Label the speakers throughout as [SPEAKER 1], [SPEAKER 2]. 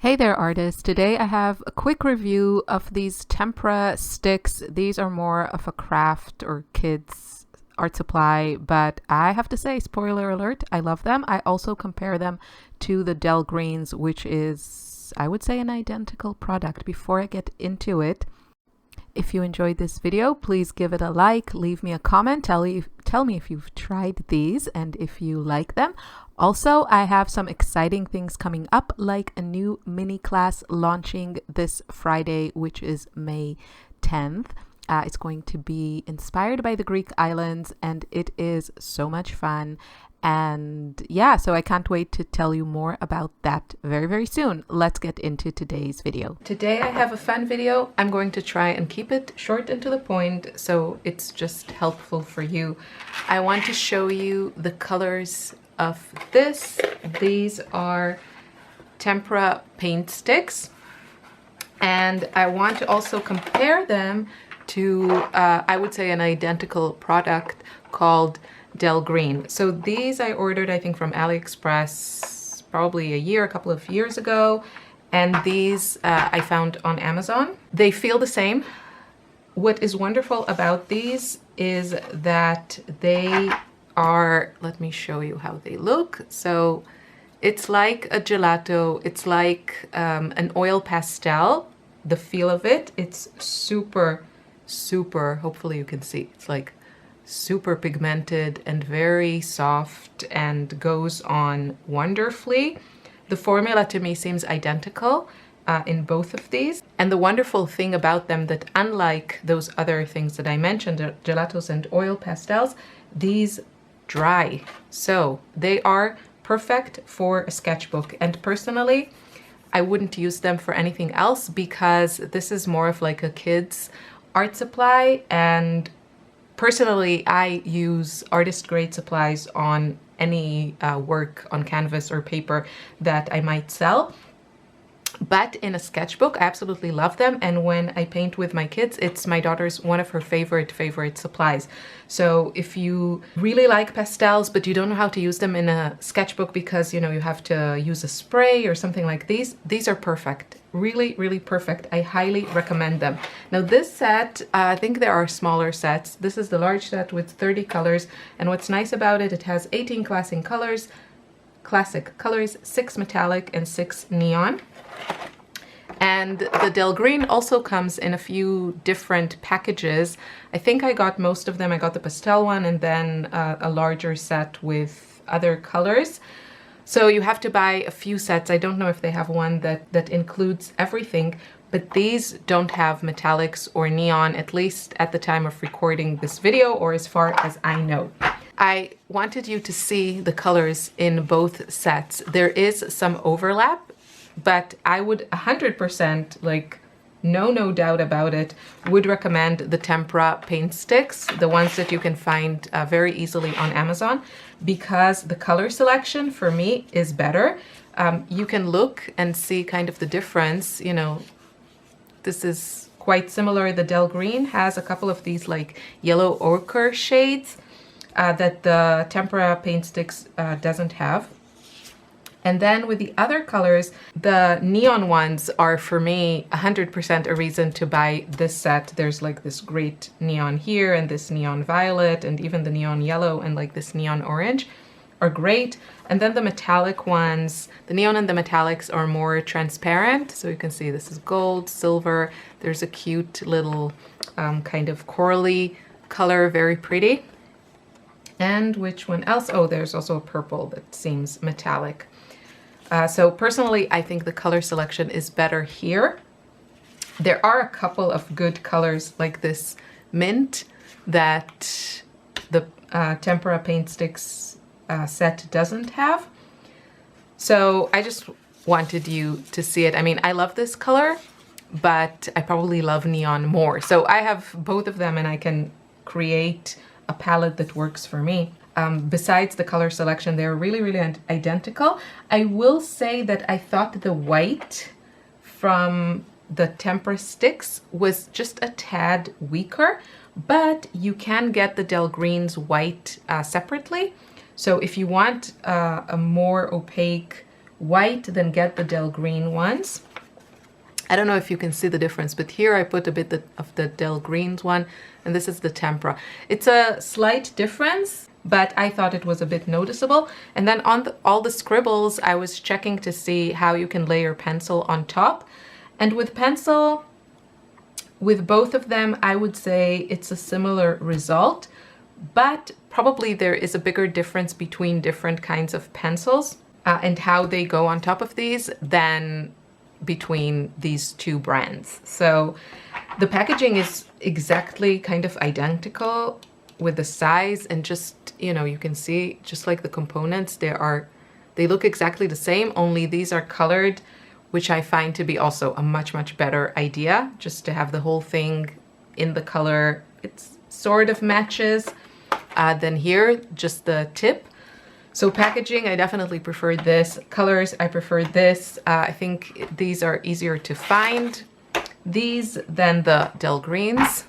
[SPEAKER 1] Hey there, artists. Today I have a quick review of these tempera sticks. These are more of a craft or kids art supply, but I have to say, spoiler alert, I love them. I also compare them to the Del Greens, which is, I would say, an identical product. Before I get into it, if you enjoyed this video, please give it a like, leave me a comment, tell me if you've tried these and if you like them. Also, I have some exciting things coming up, like a new mini class launching this Friday, which is May 10th. It's going to be inspired by the Greek islands, and it is so much fun. And yeah, so I can't wait to tell you more about that very, very soon. Let's get into today's video. Today I have a fun video. I'm going to try and keep it short and to the point, so it's just helpful for you. I want to show you the colors of this. These are tempera paint sticks, and I want to also compare them to I would say an identical product called Del Green. So these I ordered, I think, from AliExpress probably a couple of years ago, and these I found on Amazon. They feel the same. What is wonderful about these is that they are, let me show you how they look. So it's like a gelato, it's like an oil pastel. The feel of it, it's super, hopefully you can see, it's like super pigmented and very soft and goes on wonderfully. The formula to me seems identical in both of these. And the wonderful thing about them, that unlike those other things that I mentioned, gelatos and oil pastels, these dry. So they are perfect for a sketchbook. And personally, I wouldn't use them for anything else, because this is more of like a kid's art supply, and personally, I use artist grade supplies on any work on canvas or paper that I might sell. But in a sketchbook, I absolutely love them. And when I paint with my kids, it's my daughter's one of her favorite supplies. So if you really like pastels, but you don't know how to use them in a sketchbook because, you know, you have to use a spray or something like these are perfect. Really, really perfect. I highly recommend them. Now this set, I think there are smaller sets. This is the large set with 30 colors. And what's nice about it, it has 18 classic colors, 6 metallic and 6 neon. And the Del Green also comes in a few different packages. I think I got most of them. I got the pastel one and then a larger set with other colors. So you have to buy a few sets. I don't know if they have one that includes everything, but these don't have metallics or neon, at least at the time of recording this video, or as far as I know. I wanted you to see the colors in both sets. There is some overlap, but I would 100%, like no doubt about it, would recommend the tempera paint sticks, the ones that you can find very easily on Amazon, because the color selection for me is better. You can look and see kind of the difference. You know, this is quite similar. The Del Green has a couple of these like yellow ochre shades that the tempera paint sticks doesn't have. And then with the other colors, the neon ones are for me 100% a reason to buy this set. There's like this great neon here and this neon violet and even the neon yellow and like this neon orange are great. And then the metallic ones, the neon and the metallics are more transparent. So you can see this is gold, silver. There's a cute little kind of corally color, very pretty. And which one else? Oh, there's also a purple that seems metallic. So personally, I think the color selection is better here. There are a couple of good colors like this mint that the tempera paint sticks set doesn't have. So I just wanted you to see it. I mean, I love this color, but I probably love neon more. So I have both of them and I can create a palette that works for me. Besides the color selection, they're really, really identical. I will say that I thought the white from the tempera sticks was just a tad weaker, but you can get the Del Green's white separately. So if you want a more opaque white, then get the Del Green ones. I don't know if you can see the difference, but here I put a bit of the Del Green's one, and this is the Tempera. It's a slight difference, but I thought it was a bit noticeable. And then on all the scribbles, I was checking to see how you can layer pencil on top. And with pencil, with both of them, I would say it's a similar result, but probably there is a bigger difference between different kinds of pencils and how they go on top of these than between these two brands. So the packaging is exactly kind of identical with the size, and just, you know, you can see just like the components, they look exactly the same, only these are colored, which I find to be also a much, much better idea, just to have the whole thing in the color. It sort of matches than here, just the tip. So packaging, I definitely prefer this. Colors, I prefer this. I think these are easier to find, these, than the Del Greens.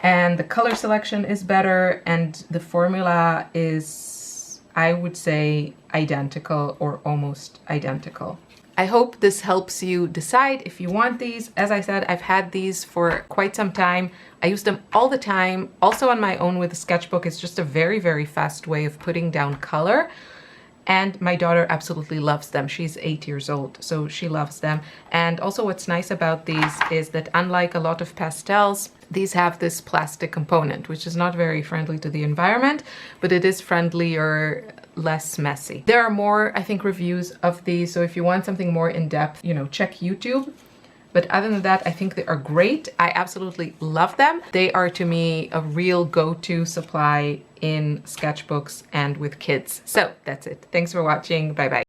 [SPEAKER 1] And the color selection is better, and the formula is, I would say, identical or almost identical. I hope this helps you decide if you want these. As I said, I've had these for quite some time. I use them all the time. Also on my own with a sketchbook. It's just a very, very fast way of putting down color. And my daughter absolutely loves them. She's 8 years old, so she loves them. And also what's nice about these is that unlike a lot of pastels, these have this plastic component, which is not very friendly to the environment, but it is friendlier, less messy. There are more, I think, reviews of these, so if you want something more in-depth, you know, check YouTube. But other than that, I think they are great. I absolutely love them. They are, to me, a real go-to supply in sketchbooks and with kids. So that's it. Thanks for watching. Bye-bye.